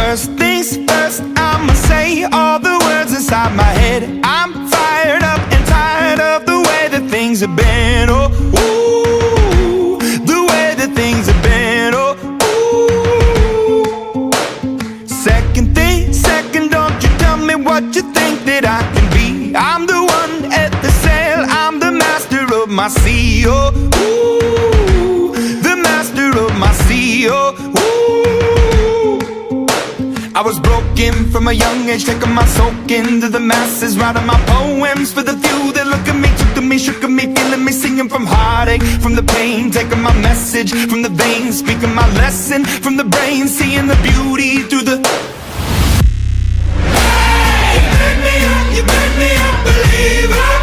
First things first, I'ma say all the words inside my head. I'm fired up and tired of the way that things have been. Oh, ooh, the way that things have been. Oh, ooh. Second, don't you tell me what you think that I can be. I'm the one at the sail, I'm the master of my sea. Oh, ooh, the master of my sea. Oh, ooh. I was broken from a young age, taking my soak into the masses, writing my poems for the few that look at me, took to me, shook at me, feeling me, singing from heartache, from the pain, taking my message from the veins, speaking my lesson from the brain, seeing the beauty through the... Hey, you made me a believer.